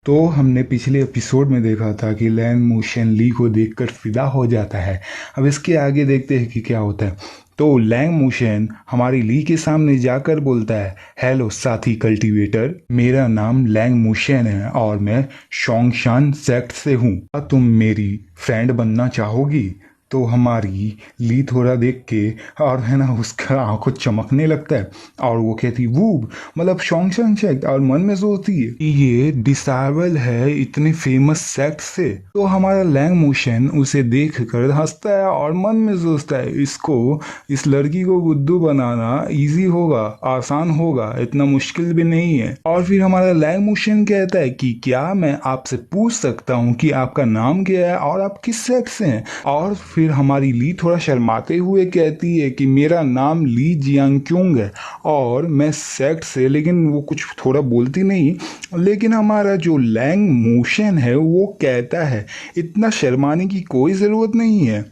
तो हमने पिछले एपिसोड में देखा था कि लैंग मोशन ली को देखकर फिदा हो जाता है। अब इसके आगे देखते हैं कि क्या होता है। तो लैंग मोशन हमारी ली के सामने जाकर बोलता है, हेलो साथी कल्टीवेटर, मेरा नाम लैंग मोशन है और मैं शोंगशान सेक्ट से हूँ। क्या तुम मेरी फ्रेंड बनना चाहोगी? तो हमारी ली थोड़ा देख के और है ना उसका आंखों चमकने लगता है और वो कहती वूब मतलब शोंगशान सेक्ट, और मन में सोचती है कि ये डिसाइबल है इतने फेमस सेक्ट से। तो हमारा लैंग मोशन उसे देख कर हंसता है और मन में सोचता है इसको, इस लड़की को बुद्धू बनाना इजी होगा, आसान होगा, इतना मुश्किल भी नहीं है। और फिर हमारा लैंग मोशन कहता है कि क्या मैं आपसे पूछ सकता हूँ कि आपका नाम क्या है और आप किस सेक्ट से हैं? और फिर हमारी ली थोड़ा शर्माते हुए कहती है कि मेरा नाम ली जियांगक्योंग है और मैं सेक्ट से, लेकिन वो कुछ थोड़ा बोलती नहीं। लेकिन हमारा जो लैंग मोशन है वो कहता है इतना शर्माने की कोई ज़रूरत नहीं है,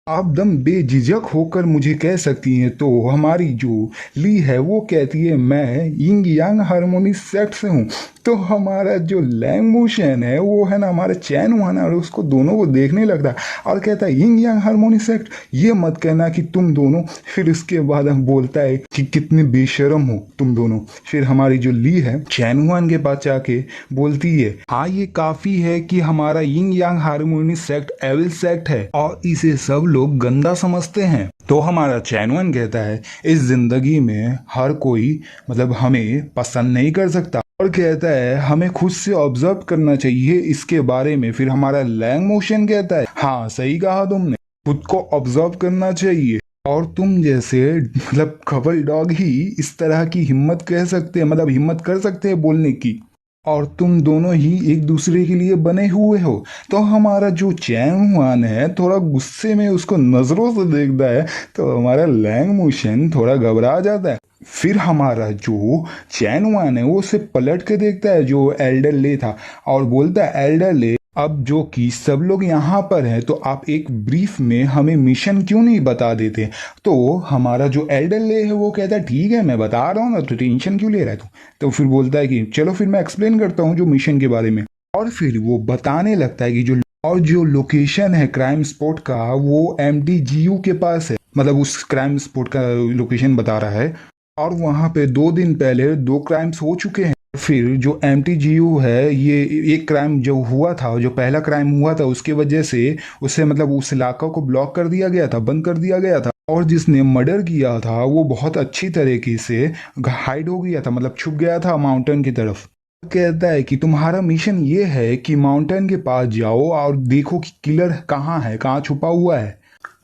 आप दम बेझिझक होकर मुझे कह सकती हैं। तो हमारी जो ली है वो कहती है मैं यिंग यांग हार्मोनी सेक्ट से हूँ। तो हमारा जो लैंग मोशन है वो है ना हमारे चैन हुआ ना, और उसको दोनों को देखने लगता है और कहता है यिंग यांग हार्मोनी सेक्ट, ये मत कहना कि तुम दोनों। फिर उसके बाद हम बोलता है कि कितने बेशरम हो तुम दोनों। फिर हमारी जो ली है चैन हुआन के पास जाके बोलती है हाँ ये काफी है कि हमारा यिंग यांग हार्मोनी सेक्ट एविल सेक्ट है और इसे सब लोग गंदा समझते हैं। तो हमारा चैनवन कहता है इस जिंदगी में हर कोई मतलब हमें पसंद नहीं कर सकता, और कहता है हमें खुद से ऑब्जर्व करना चाहिए इसके बारे में। फिर हमारा लैंग मोशन कहता है हाँ सही कहा तुमने, खुद को ऑब्जर्व करना चाहिए और तुम जैसे मतलब कपल डॉग ही इस तरह की हिम्मत कह सकते हैं, मतलब हिम्मत कर सकते हैं बोलने की, और तुम दोनों ही एक दूसरे के लिए बने हुए हो। तो हमारा जो चैन हुआन है थोड़ा गुस्से में उसको नजरों से देखता है, तो हमारा लैंग मोशन थोड़ा घबरा जाता है। फिर हमारा जो चैन हुआन है वो उसे पलट के देखता है जो एल्डर ले था और बोलता है एल्डर ले, अब जो कि सब लोग यहाँ पर हैं तो आप एक ब्रीफ में हमें मिशन क्यों नहीं बता देते? तो हमारा जो एल्डर ले है वो कहता है ठीक है मैं बता रहा हूँ ना, तो टेंशन क्यों ले रहा है तू? तो फिर बोलता है कि चलो फिर मैं एक्सप्लेन करता हूँ जो मिशन के बारे में। और फिर वो बताने लगता है कि जो लोकेशन है क्राइम स्पॉट का वो MTGU के पास है, मतलब उस क्राइम स्पॉट का लोकेशन बता रहा है। और वहाँ पे 2 दिन पहले 2 क्राइम्स हो चुके हैं। फिर जो MTGU है ये एक क्राइम जो हुआ था, जो पहला क्राइम हुआ था उसके वजह से उसे मतलब उस इलाका को ब्लॉक कर दिया गया था, बंद कर दिया गया था। और जिसने मर्डर किया था वो बहुत अच्छी तरीके से हाइड हो गया था, मतलब छुप गया था माउंटेन की तरफ। कहता है कि तुम्हारा मिशन ये है कि माउंटेन के पास जाओ और देखो कि किलर कहाँ है, कहाँ छुपा हुआ है,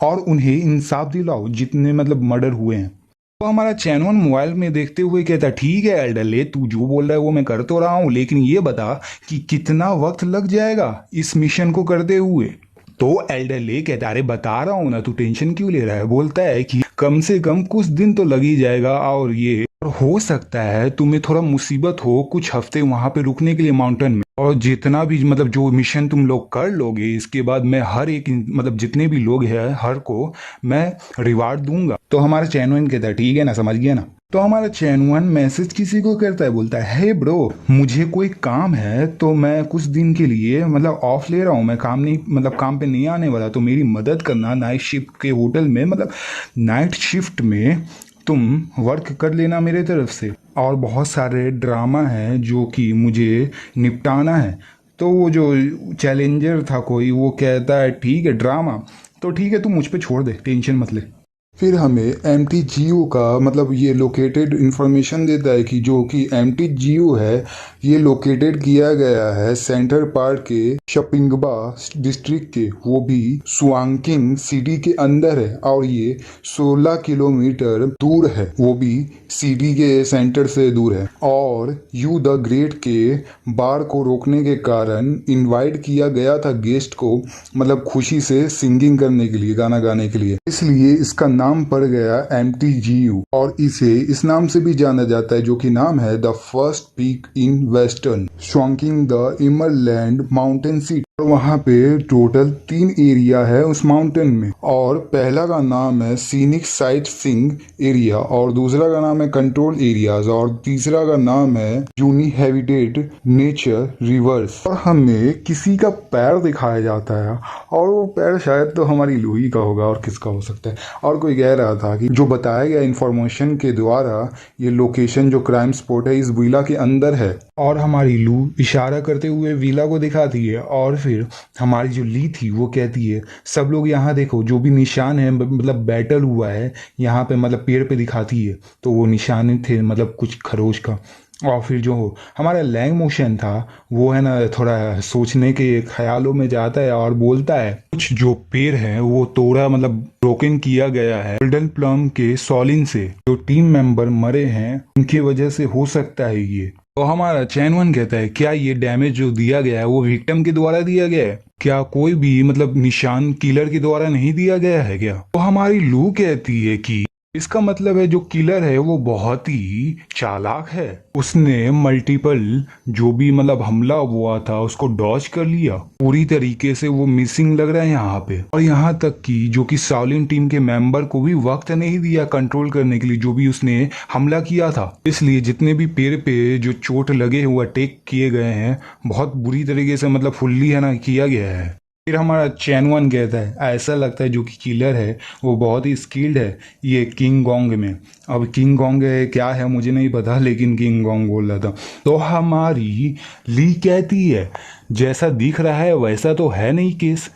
और उन्हें इंसाफ दिलाओ जितने मतलब मर्डर हुए हैं। तो हमारा चैनवन मोबाइल में देखते हुए कहता ठीक है एल्डर ले, तू जो बोल रहा है वो मैं कर तो रहा हूँ, लेकिन ये बता कि कितना वक्त लग जाएगा इस मिशन को करते हुए? तो एल्डर ले कहता अरे बता रहा हूँ ना, तू टेंशन क्यों ले रहा है? बोलता है कि कम से कम कुछ दिन तो लग ही जाएगा, और ये और हो सकता है तुम्हें थोड़ा मुसीबत हो कुछ हफ्ते वहां पे रुकने के लिए माउंटेन में, और जितना भी मतलब जो मिशन तुम लोग कर लोगे इसके बाद मैं हर एक मतलब जितने भी लोग हैं हर को मैं रिवार्ड दूंगा। तो हमारा चैनवन कहता है ठीक है ना, समझ गया ना? तो हमारा चैनवन मैसेज किसी को करता है, बोलता है हे ब्रो मुझे कोई काम है तो मैं कुछ दिन के लिए मतलब ऑफ ले रहा हूँ, मैं काम नहीं मतलब काम पे नहीं आने वाला, तो मेरी मदद करना नाइट शिफ्ट के होटल में, मतलब नाइट शिफ्ट में तुम वर्क कर लेना मेरे तरफ से, और बहुत सारे ड्रामा हैं जो कि मुझे निपटाना है। तो वो जो चैलेंजर था कोई वो कहता है ठीक है ड्रामा, तो ठीक है तू मुझ पे छोड़ दे, टेंशन मत ले। फिर हमें MTGU का मतलब ये लोकेटेड इंफॉर्मेशन देता है कि जो कि MTGU है ये लोकेटेड किया गया है सेंटर पार्क के शपिंगबा डिस्ट्रिक्ट के, वो भी सुआंकिंग सिटी के अंदर है, और ये 16 किलोमीटर दूर है, वो भी सिटी के सेंटर से दूर है। और यू द ग्रेट के बार को रोकने के कारण इनवाइट किया गया था गेस्ट को, मतलब खुशी से सिंगिंग करने के लिए, गाना गाने के लिए, इसलिए इसका नाम पड़ गया MTGU, और इसे इस नाम से भी जाना जाता है जो कि नाम है the first peak in western swanking the emerald mountain seat. और वहाँ पे टोटल 3 एरिया है उस माउंटेन में, और पहला का नाम है सीनिक साइट सिंग एरिया, और दूसरा का नाम है कंट्रोल एरियाज, और तीसरा का नाम है यूनी हैबिटेट नेचर रिवर्स। और हमें किसी का पैर दिखाया जाता है, और वो पैर शायद तो हमारी लूही का होगा, और किसका हो सकता है। और कोई कह रहा था कि जो बताया गया इंफॉर्मेशन के द्वारा ये लोकेशन जो क्राइम स्पॉट है इस विला के अंदर है, और हमारी लू इशारा करते हुए विला को दिखाती है। और फिर हमारी जो ली थी वो कहती है सब लोग यहाँ देखो, जो भी निशान है मतलब बैटल हुआ है यहाँ पे, मतलब पेड़ पे दिखाती है, तो वो निशान थे मतलब कुछ खरोच का। और फिर जो हमारा लैंग मोशन था वो है ना थोड़ा सोचने के ख्यालों में जाता है और बोलता है कुछ जो पेड़ है वो तोड़ा मतलब ब्रोकन किया गया है गोल्डन प्लम के सॉलिन से, जो टीम मेंबर मरे हैं उनकी वजह से हो सकता है ये। तो हमारा चैन वन कहता है क्या ये डैमेज जो दिया गया है वो विक्टिम के द्वारा दिया गया है, क्या कोई भी मतलब निशान किलर के द्वारा नहीं दिया गया है क्या। तो हमारी लू कहती है कि इसका मतलब है जो किलर है वो बहुत ही चालाक है, उसने मल्टीपल जो भी मतलब हमला हुआ था उसको डॉज कर लिया, पूरी तरीके से वो मिसिंग लग रहा है यहाँ पे। और यहाँ तक कि जो कि साउलिन टीम के मेंबर को भी वक्त नहीं दिया कंट्रोल करने के लिए जो भी उसने हमला किया था, इसलिए जितने भी पेड़ पे जो चोट लगे हुए अटैक किए गए हैं बहुत बुरी तरीके से मतलब फुल्ली है ना किया गया है। फिर हमारा चैन वन कहता है ऐसा लगता है जो कि किलर है वो बहुत ही स्किल्ड है ये किंग गोंग में। अब किंग गोंग क्या है मुझे नहीं पता, लेकिन किंग गोंग बोल रहा था। तो हमारी ली कहती है जैसा दिख रहा है वैसा तो है नहीं केस।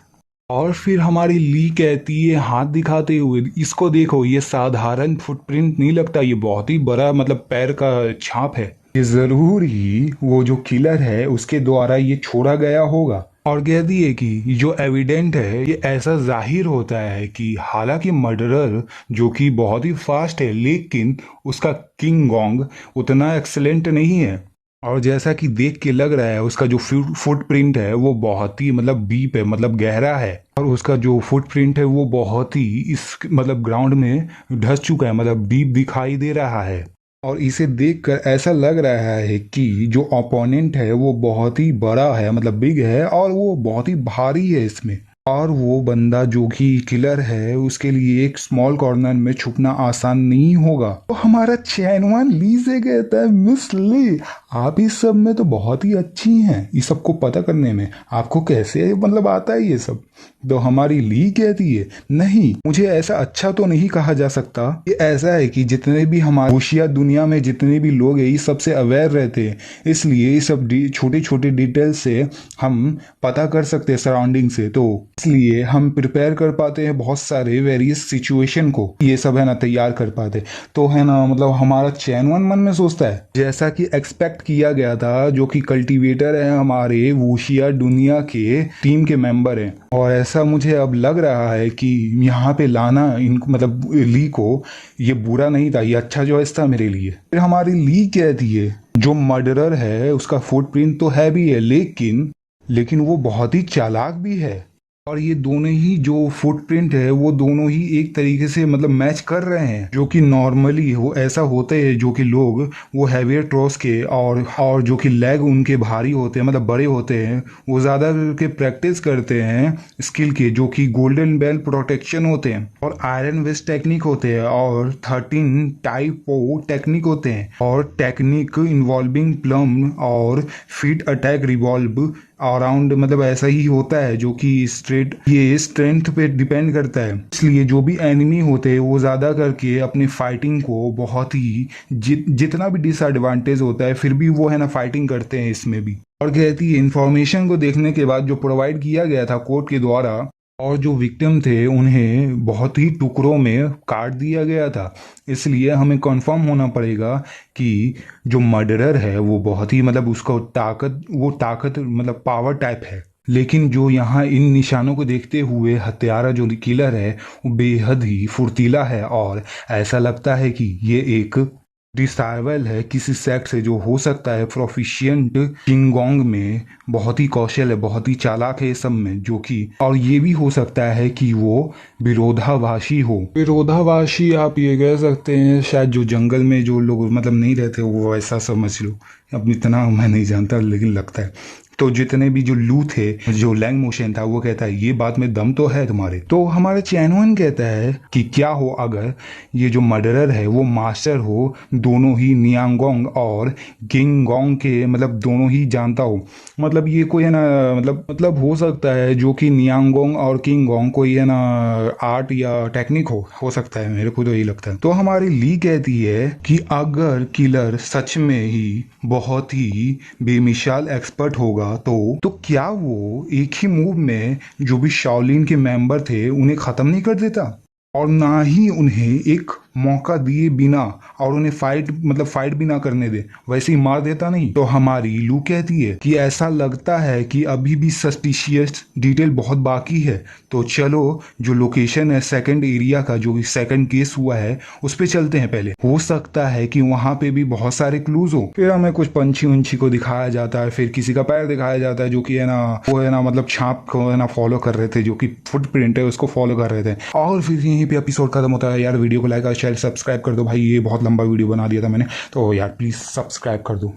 और फिर हमारी ली कहती है हाथ दिखाते हुए इसको देखो ये साधारण फुटप्रिंट नहीं लगता, ये बहुत ही बड़ा मतलब पैर का छाप है, ये जरूर ही वो जो किलर है उसके द्वारा ये छोड़ा गया होगा। और कहती है कि जो एविडेंट है ये ऐसा जाहिर होता है कि हालांकि मर्डरर जो कि बहुत ही फास्ट है लेकिन उसका किंग गोंग उतना एक्सलेंट नहीं है। और जैसा कि देख के लग रहा है उसका जो फुटप्रिंट है वो बहुत ही मतलब डीप है मतलब गहरा है, और उसका जो फुटप्रिंट है वो बहुत ही इस मतलब ग्राउंड में धस चुका है मतलब डीप दिखाई दे रहा है। और इसे देखकर ऐसा लग रहा है कि जो ओपोनेंट है वो बहुत ही बड़ा है मतलब बिग है, और वो बहुत ही भारी है इसमें, और वो बंदा जो कि किलर है उसके लिए एक स्मॉल कॉर्नर में छुपना आसान नहीं होगा। तो हमारा चैनवान ली से कहता है मिस ली आप इस सब में तो बहुत ही अच्छी हैं, इस सबको पता करने में आपको कैसे मतलब आता है ये सब। तो हमारी ली कहती है नहीं मुझे ऐसा अच्छा तो नहीं कहा जा सकता, ये ऐसा है कि जितने भी हमारे होशियार दुनिया में जितने भी लोग हैं इस सबसे अवेयर रहते हैं, इसलिए ये सब छोटे छोटे डिटेल्स से हम पता कर सकते हैं सराउंडिंग से, तो इसलिए हम प्रिपेयर कर पाते हैं बहुत सारे वेरियस सिचुएशन को, ये सब है ना तैयार कर पाते। तो है ना मतलब हमारा चैनवन मन में सोचता है जैसा कि एक्सपेक्ट किया गया था जो कि कल्टीवेटर है हमारे वोशिया दुनिया के टीम के मेंबर हैं, और ऐसा मुझे अब लग रहा है कि यहाँ पे लाना इन मतलब ली को ये बुरा नहीं था, ये अच्छा चॉइस था मेरे लिए। फिर हमारी ली कहती है जो मर्डरर है उसका फुटप्रिंट तो है भी है लेकिन वो बहुत ही चालाक भी है, और ये दोनों ही जो फुटप्रिंट है वो दोनों ही एक तरीके से मतलब मैच कर रहे हैं, जो कि नॉर्मली वो ऐसा होते हैं जो कि लोग वो हैवियर ट्रॉस के और जो कि लेग उनके भारी होते हैं मतलब बड़े होते हैं वो ज़्यादा करके प्रैक्टिस करते हैं स्किल के, जो कि गोल्डन बेल प्रोटेक्शन होते हैं और आयरन वेस्ट टेक्निक होते हैं और 13 टाइपो टेक्निक होते हैं, और टेक्निक इन्वॉल्विंग प्लम और फिट अटैक रिवॉल्व अराउंड मतलब ऐसा ही होता है, जो कि ये स्ट्रेंथ पे डिपेंड करता है। इसलिए जो भी एनिमी होते हैं वो ज़्यादा करके अपनी फाइटिंग को बहुत ही जितना भी डिसएडवांटेज होता है फिर भी वो है ना फाइटिंग करते हैं इसमें भी। और कहती है इन्फॉर्मेशन को देखने के बाद जो प्रोवाइड किया गया था कोर्ट के द्वारा और जो विक्टिम थे उन्हें बहुत ही टुकड़ों में काट दिया गया था, इसलिए हमें कंफर्म होना पड़ेगा कि जो मर्डरर है वो बहुत ही मतलब उसका ताकत मतलब पावर टाइप है, लेकिन जो यहाँ इन निशानों को देखते हुए हत्यारा जो किलर है वो बेहद ही फुर्तीला है, और ऐसा लगता है कि ये एक डिसाइबल है किसी सेक्ट से जो हो सकता है प्रोफिशिएंट किंगोंग में बहुत ही कौशल है, बहुत ही चालाक है सब में, जो कि और ये भी हो सकता है कि वो विरोधाभासी हो। विरोधाभासी आप ये कह सकते हैं शायद जो जंगल में जो लोग मतलब नहीं रहते वो ऐसा समझ लो, अब इतना मैं नहीं जानता लेकिन लगता है। तो जितने भी जो लू थे, जो लैंग मोशन था, वो कहता है ये बात में दम तो है तुम्हारे। तो हमारा चैनवन कहता है कि क्या हो अगर ये जो मर्डरर है वो मास्टर हो दोनों ही नियांगोंग और गिंगोंग के, मतलब दोनों ही जानता हो। मतलब ये कोई है ना, मतलब हो सकता है जो कि नियांगोंग और किंगोंग कोई है ना आर्ट या टेक्निक हो सकता है, मेरे को तो यही लगता है। तो हमारी ली कहती है कि अगर किलर सच में ही बहुत ही बेमिसाल एक्सपर्ट होगा तो क्या वो एक ही मूव में जो भी शाओलिन के मेंबर थे उन्हें खत्म नहीं कर देता, और ना ही उन्हें एक मौका दिए बिना और उन्हें फाइट भी ना करने दे, वैसे ही मार देता नहीं। तो हमारी लू कहती है कि ऐसा लगता है कि अभी भी सस्पिशियस डिटेल बहुत बाकी है, तो चलो जो लोकेशन है सेकंड एरिया का, जो सेकंड केस हुआ है, उस पे चलते हैं पहले। हो सकता है कि वहां पे भी बहुत सारे क्लूज हो। फिर हमें कुछ पंछी उंछी को दिखाया जाता है, फिर किसी का पैर दिखाया जाता है जो कि है ना वो है ना मतलब छाप को है ना फॉलो कर रहे थे, जो कि फुटप्रिंट है उसको फॉलो कर रहे थे। और फिर यहीं पे एपिसोड खत्म होता है। यार वीडियो को लाइक और शेयर सब्सक्राइब कर दो भाई, ये बहुत लंबा वीडियो बना दिया था मैंने, तो यार प्लीज सब्सक्राइब कर दो।